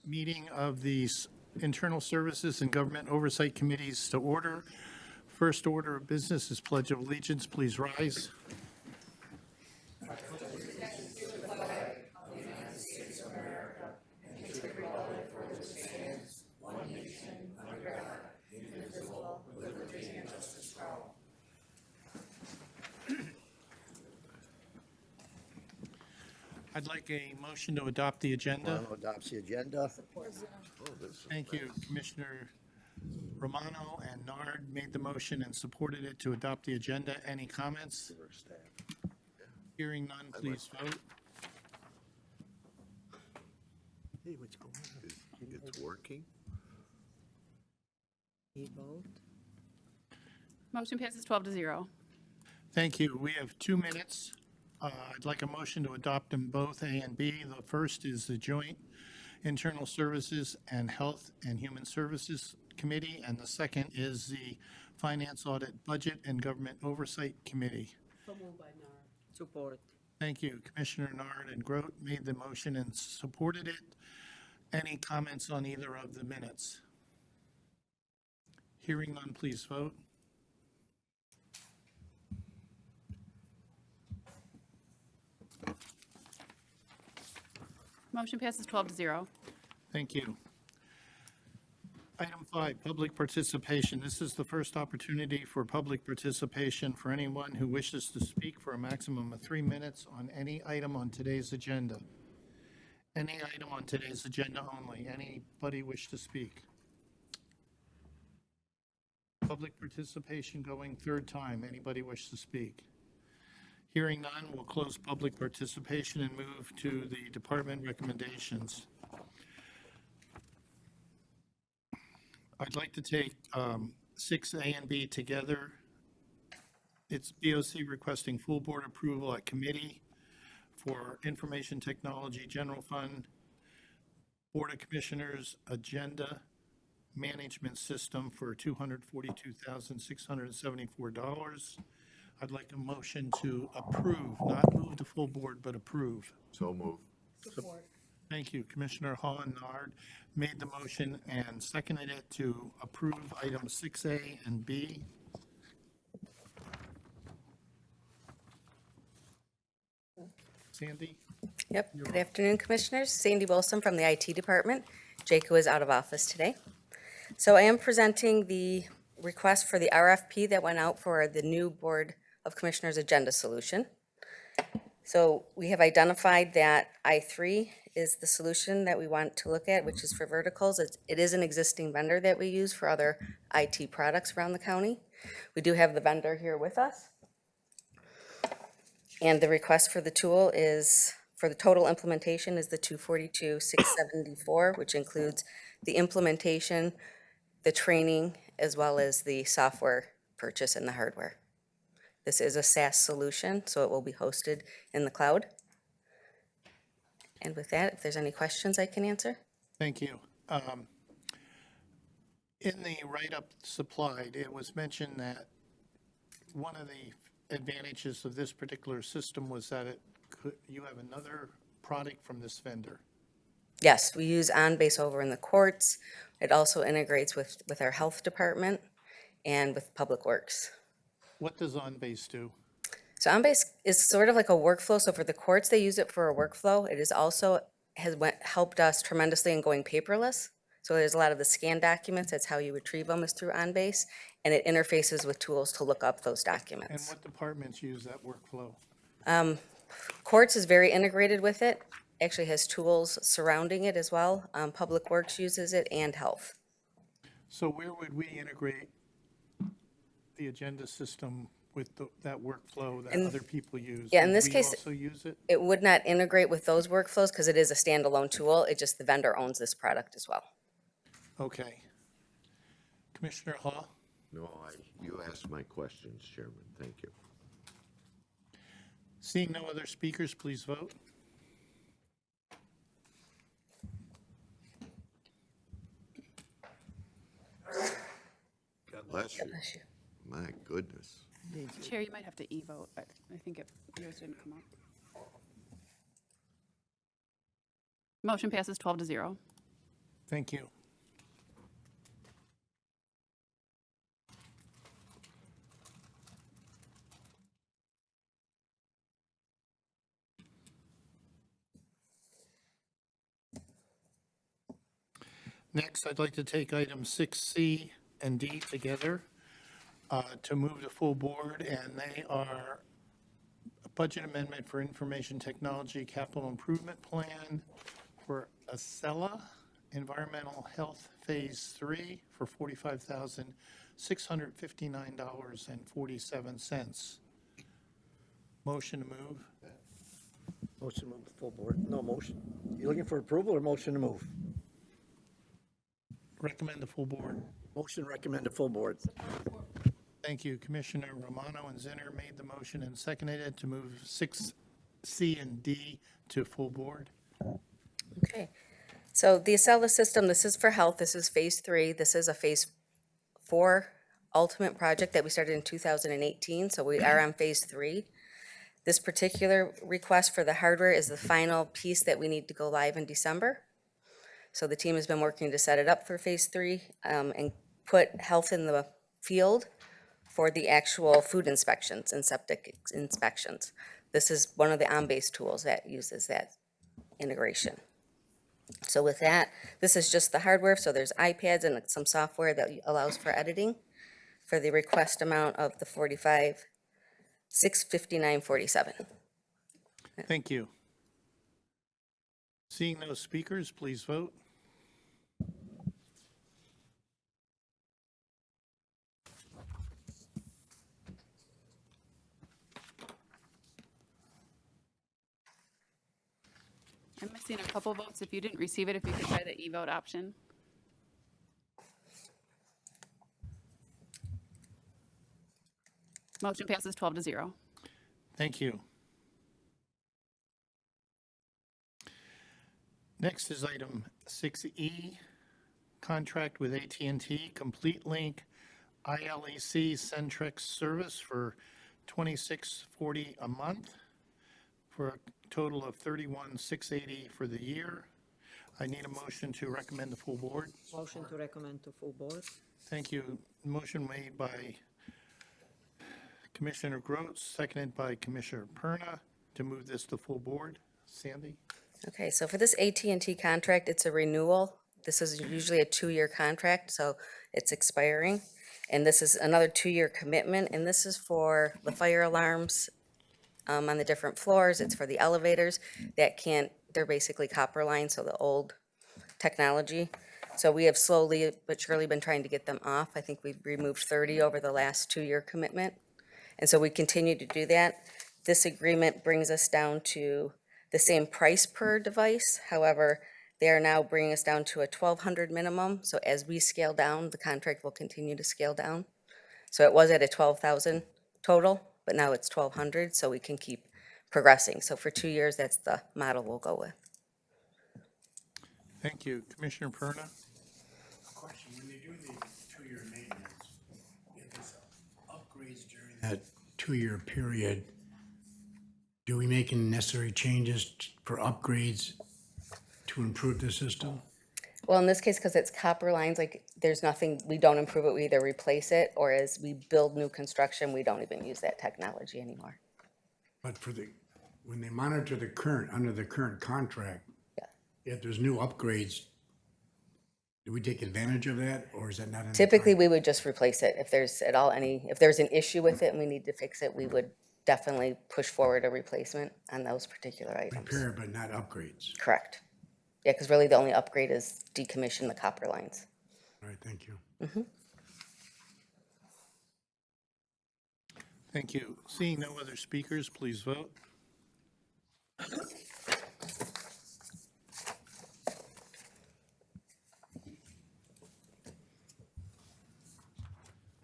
meeting of the Internal Services and Government Oversight Committees to order. First order of business is Pledge of Allegiance. Please rise. I'd like a motion to adopt the agenda. Romano adopts the agenda. Thank you. Commissioner Romano and Nard made the motion and supported it to adopt the agenda. Any comments? Hearing none, please vote. Hey, what's going on? It's working? Motion passes 12-0. Thank you. We have 2 minutes. I'd like a motion to adopt them both, A and B. The first is the Joint Internal Services and Health and Human Services Committee, and the second is the Finance, Audit, Budget, and Government Oversight Committee. So moved by Nara. Support. Thank you. Commissioner Nard and Grote made the motion and supported it. Any comments on either of the minutes? Hearing none, please vote. Motion passes 12-0. Thank you. Item 5, public participation. This is the first opportunity for public participation for anyone who wishes to speak for a maximum of 3 minutes on any item on today's agenda. Any item on today's agenda only. Anybody wish to speak? Public participation going third time. Anybody wish to speak? Hearing none, we'll close public participation and move to the department recommendations. I'd like to take 6A and B together. It's BOC requesting full board approval at committee for Information Technology General Fund, Board of Commissioners Agenda Management System for $242,674. I'd like a motion to approve, not move to full board, but approve. So move. Support. Thank you. Commissioner Hall and Nard made the motion and seconded it to approve items 6A and B. Sandy? Yep. Good afternoon, Commissioners. Sandy Wilson from the IT Department. Jake, who is out of office today. So I am presenting the request for the RFP that went out for the new Board of Commissioners Agenda Solution. So we have identified that I3 is the solution that we want to look at, which is for verticals. It is an existing vendor that we use for other IT products around the county. We do have the vendor here with us. And the request for the tool is, for the total implementation, is the $242,674, which includes the implementation, the training, as well as the software purchase and the hardware. This is a SaaS solution, so it will be hosted in the cloud. And with that, if there's any questions I can answer. Thank you. In the write-up supplied, it was mentioned that one of the advantages of this particular system was that you have another product from this vendor. Yes, we use OnBase over in the courts. It also integrates with our health department and with Public Works. What does OnBase do? So OnBase is sort of like a workflow. So for the courts, they use it for a workflow. It is also helped us tremendously in going paperless. So there's a lot of the scanned documents. That's how you retrieve them, is through OnBase, and it interfaces with tools to look up those And documents. what departments use that workflow? Courts is very integrated with it. Actually has tools surrounding it as well. Public Works uses it, and health. So where would we integrate the agenda system with that workflow that other people use? Yeah, in Would this we case- also use it? It would not integrate with those workflows because it is a standalone tool. It just, the vendor owns this product as well. Okay. Commissioner Hall? No, you asked my questions, Chairman. Thank you. Seeing no other speakers, please vote. God bless you. Bless you. My goodness. Chair, you might have to e-vote. I think yours didn't come up. Motion passes 12-0. Thank you. Next, I'd like to take items 6C and D together to move to full board, and they are a budget amendment for information technology capital improvement plan for Accela Environmental Health Phase 3 for $45,659.47. Motion to move. Motion to move the full board. No motion. You looking for approval or motion to move? Recommend the full board. Motion recommend a full board. Thank you. Commissioner Romano and Zinner made the motion and seconded it to move 6C and D to full board. Okay. So the Accela system, this is for health. This is Phase 3. This is a Phase 4 ultimate project that we started in 2018, so we are on Phase 3. This particular request for the hardware is the final piece that we need to go live in December. So the team has been working to set it up for Phase 3 and put health in the field for the actual food inspections and septic inspections. This is one of the on-base tools that uses that integration. So with that, this is just the hardware, so there's iPads and some software that allows for editing for the request amount of the $45,659.47. Thank you. Seeing no speakers, please vote. I'm missing a couple votes. If you didn't receive it, if you could try the e-vote option. Motion passes 12-0. Thank you. Next is item 6E, contract with AT&T CompleteLink ILEC Centrex Service for $26.40 a month for a total of $31,680 for the year. I need a motion to recommend the full board. Motion to recommend to full board. Thank you. Motion made by Commissioner Gross, seconded by Commissioner Perna to move this to full board. Sandy? Okay, so for this AT&T contract, it's a renewal. This is usually a 2-year contract, so it's expiring. And this is another 2-year commitment, and this is for the fire alarms on the different floors. It's for the elevators that can't, they're basically copper lines, so the old technology. So we have slowly but surely been trying to get them off. I think we've removed 30 over the last 2-year commitment. And so we continue to do that. This agreement brings us down to the same price per device. However, they are now bringing us down to a 1,200 minimum. So as we scale down, the contract will continue to scale down. So it was at a 12,000 total, but now it's 1,200, so we can keep progressing. So for 2 years, that's the model we'll go with. Thank you. Commissioner Perna? Question, when they do the 2-year maintenance, if there's upgrades during that 2-year period, do we make any necessary changes for upgrades to improve the system? Well, in this case, because it's copper lines, like, there's nothing, we don't improve it, we either replace it, or as we build new construction, we don't even use that technology anymore. But for when they monitor the current, under the current contract, Yeah. if there's new upgrades, do we take advantage of that, or is that not in the Typically, we would just replace it. If there's at all if there's an issue with it and we need to fix it, we would definitely push forward a replacement on those particular items. repair, but not upgrades? Correct. Yeah, because really the only upgrade is decommission the copper lines. All right, thank you. Thank you. Seeing no other speakers, please vote.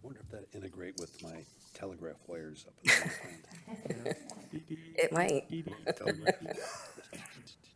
Wonder if that integrate with my telegraph wires up in the plant. It might.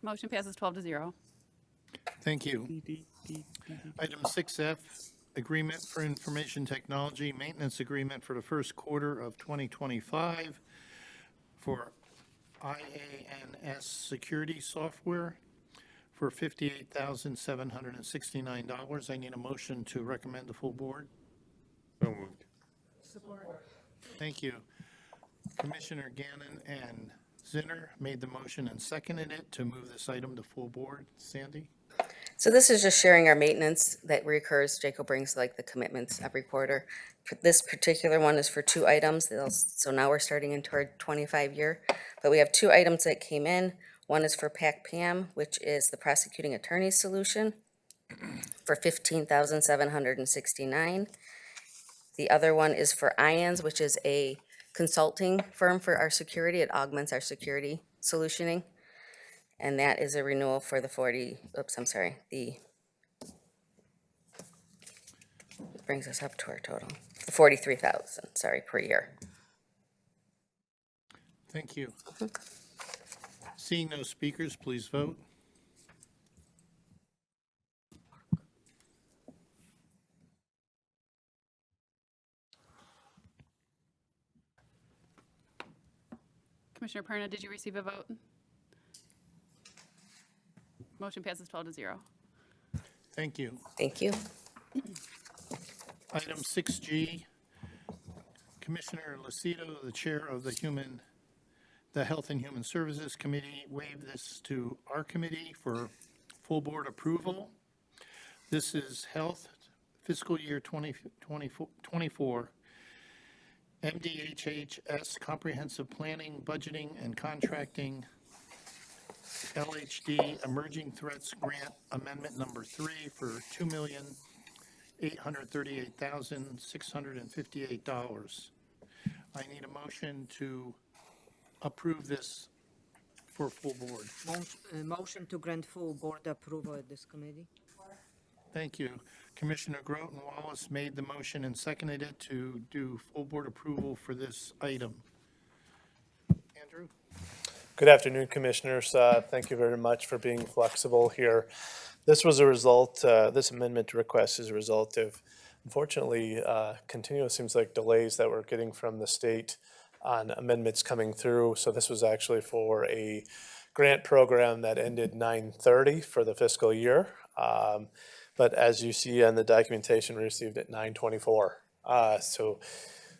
Motion passes 12-0. Thank you. Item 6F, agreement for information technology maintenance agreement for the first quarter of 2025 for IANS security software for $58,769. I need a motion to recommend the full board. So moved. Thank you. Commissioner Gannon and Zinner made the motion and seconded it to move this item to full board. Sandy? So this is just sharing our maintenance that recurs. Jacob brings like the commitments every quarter. This particular one is for 2 items. So now we're starting into our 25 year. But we have 2 items that came in. One is for PAC PAM, which is the prosecuting attorney's solution for $15,769. The other one is for IANS, which is a consulting firm for our security. It augments our security solutioning. And that is a renewal for the brings us up to our total, the 43,000, per year. Thank you. Seeing no speakers, please vote. Commissioner Perna, did you receive a vote? Motion passes 12-0. Thank you. Thank you. Item 6G, Commissioner Lucido, the Chair of the Health and Human Services Committee, waived this to our committee for full board approval. This is Health Fiscal Year 2024, MDHHS Comprehensive Planning, Budgeting, and Contracting, LHD Emerging Threats Grant Amendment Number 3 for $2,838,658. I need a motion to approve this for full board. Motion to grant full board approval at this committee. Thank you. Commissioner Groton Wallace made the motion and seconded it to do full board approval for this item. Andrew? Good afternoon, Commissioners. Thank you very much for being flexible here. This was a result, this amendment request is a result of, unfortunately, continuous, seems like delays that we're getting from the state on amendments coming through. So this was actually for a grant program that ended 9/30 for the fiscal year. But as you see on the documentation, we received it 9/24. So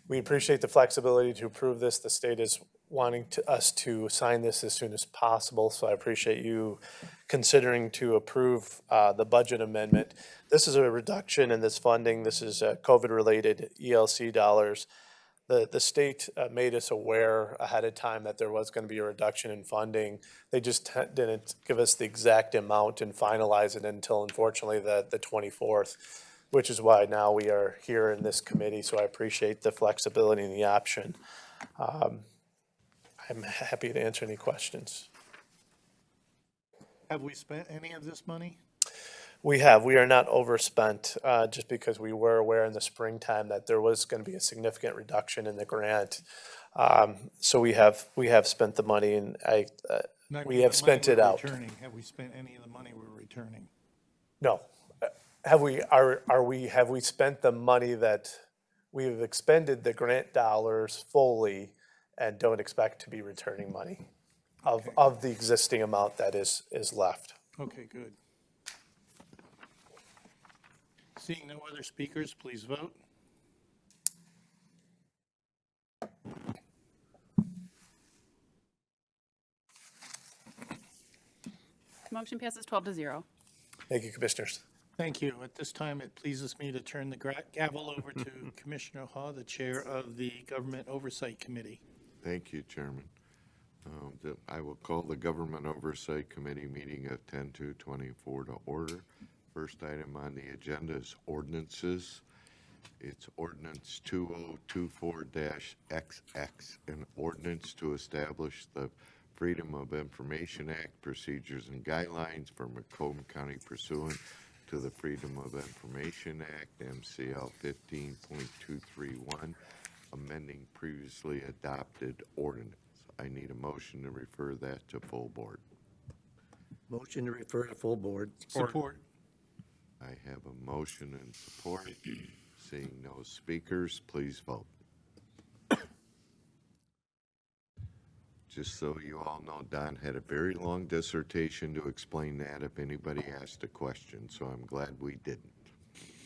we appreciate the flexibility to approve this. The state is wanting us to sign this as soon as possible, so I appreciate you considering to approve the budget amendment. This is a reduction in this funding. This is COVID-related ELC dollars. The state made us aware ahead of time that there was going to be a reduction in funding. They just didn't give us the exact amount and finalize it until, unfortunately, the 24th, which is why now we are here in this committee. So I appreciate the flexibility and the option. I'm happy to answer any questions. Have we spent any of this money? We are not overspent, just because we were aware in the springtime that there was going to be a significant reduction in the grant. So we have spent the money, and we have spent it out. Have we spent any of the money we're returning? No. Have we spent the money that we've expended the grant dollars fully and don't expect to be returning money of the existing amount that is left? Okay, good. Seeing no other speakers, please vote. Motion passes 12-0. Thank you, Commissioners. Thank you. At this time, it pleases me to turn the gavel over to Commissioner Haw, the Chair of the Government Oversight Committee. Thank you, Chairman. I will call the Government Oversight Committee meeting of 10/2/24 to order. First item on the agenda is ordinances. It's Ordinance 2024-XX, an ordinance to establish the Freedom of Information Act procedures and guidelines for Macomb County pursuant to the Freedom of Information Act, MCL 15.231, amending previously adopted ordinance. I need a motion to refer that to full board. Motion to refer to full board. Support. I have a motion and support. Seeing no speakers, please vote. Just so you all know, Don had a very long dissertation to explain that if anybody asked a question, so I'm glad we didn't.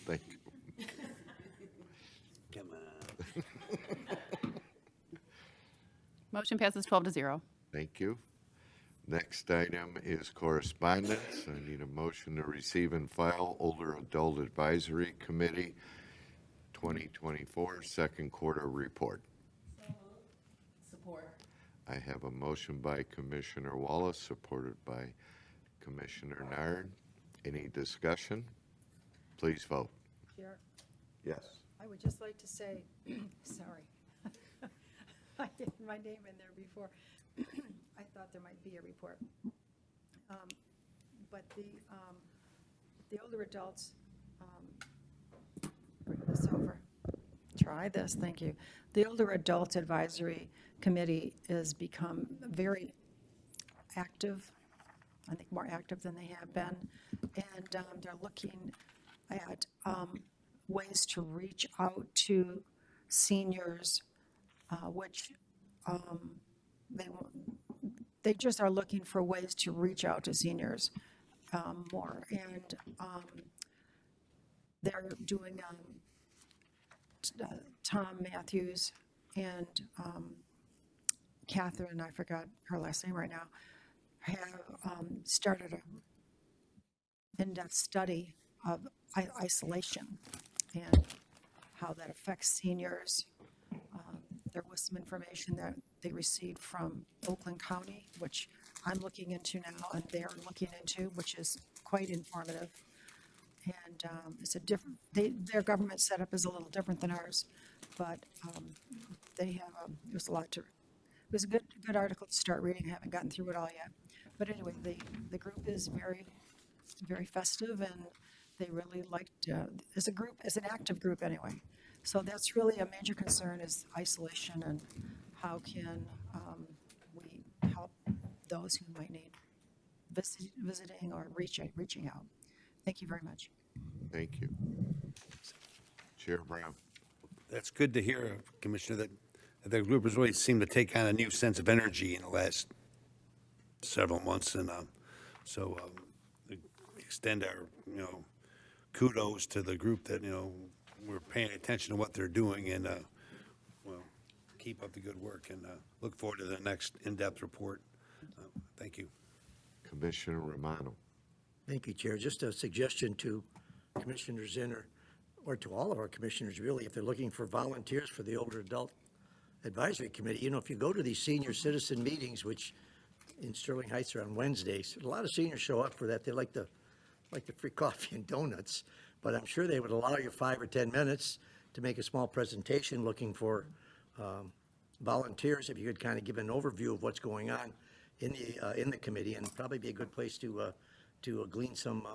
Thank you. Come on. Motion passes 12-0. Thank you. Next item is correspondence. I need a motion to receive and file Older Adult Advisory Committee 2024 second quarter report. Support. I have a motion by Commissioner Wallace, supported by Commissioner Nard. Any discussion? Please vote. Chair, Yes. I would just like to say, sorry. I had my name in there before. I thought there might be a report. But the older adults, bring this over. Try this, thank you. The Older Adult Advisory Committee has become very active, I think more active than they have been. And they're looking at ways to reach out to seniors, which they just are looking for ways to reach out to seniors more. And they're doing, Tom Matthews and Catherine, I forgot her last name right now, have started an in-depth study of isolation and how that affects seniors. There was some information that they received from Oakland County, which I'm looking into now, and they're looking into, which is quite informative. And it's a different, their government setup is a little different than ours, but they have, it was a lot to, it was a good article to start reading. I haven't gotten through it all yet. But anyway, the group is very festive, and they really liked, as a group, as an active group anyway. So that's really a major concern, is isolation, and how can we help those who might need visiting or reaching out. Thank you very much. Thank you. Chair Brown. That's good to hear, Commissioner, that the group has really seemed to take on a new sense of energy in the last several months. And so extend our, kudos to the group that, we're paying attention to what they're doing, and, well, keep up the good work, and look forward to the next in-depth report. Thank you. Commissioner Romano. Thank you, Chair. Just a suggestion to commissioners or to all of our commissioners, really, if they're looking for volunteers for the Older Adult Advisory Committee. If you go to these senior citizen meetings, which in Sterling Heights are on Wednesdays, a lot of seniors show up for that. They like the free coffee and donuts, but I'm sure they would allow you 5 or 10 minutes to make a small presentation looking for volunteers, if you could kind of give an overview of what's going on in the committee, and probably be a good place to glean some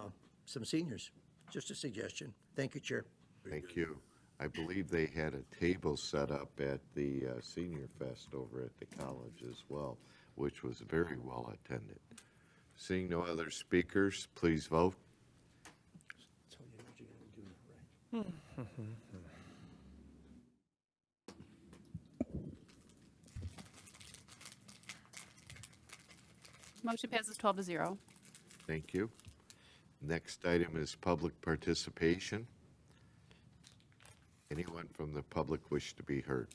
seniors. Just a suggestion. Thank you, Chair. Thank you. I believe they had a table set up at the Senior Fest over at the college as well, which was very well attended. Seeing no other speakers, please vote. Motion passes 12-0. Thank you. Next item is public participation. Anyone from the public wish to be heard?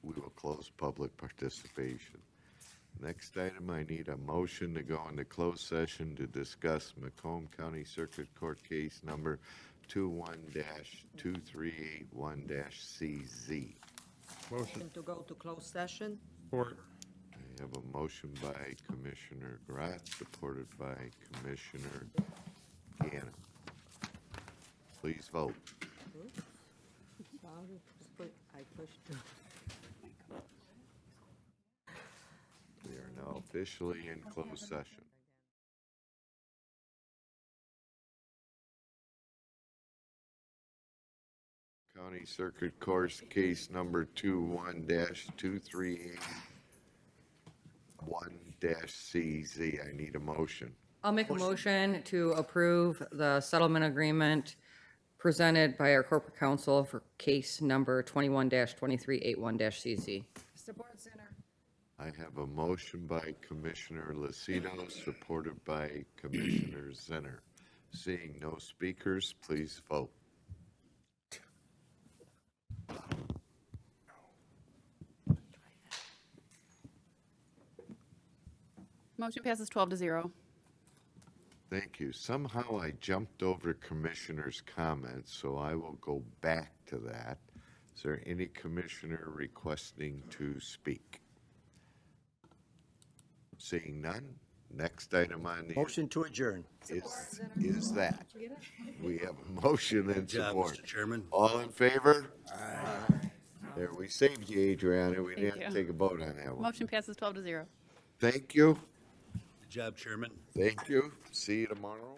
We will close public participation. Next item, I need a motion to go into closed session to discuss Macomb County Circuit Court case number 21-2381-CZ. Motion to go to closed session. I have a motion by Commissioner Gratz, supported by Commissioner Gannon. Please vote. I pushed. We are now officially in closed session. County Circuit Court case number 21-2381-CZ. I need a motion. I'll make a motion to approve the settlement agreement presented by our corporate counsel for case number 21-2381-CZ. Support Center. I have a motion by Commissioner Lucido, supported by Commissioner Zinner. Seeing no speakers, please vote. Motion passes 12-0. Thank you. Somehow I jumped over Commissioner's comments, so I will go back to that. Is there any commissioner requesting to speak? Seeing none, next item on the Motion to adjourn. is that. We have a motion and Good job, support. Mr. Chairman. All in favor? There, we saved you, Adriana. We didn't have to you. take a vote on that one. Motion passes 12-0. Thank you. Good job, Chairman. Thank you. See you tomorrow.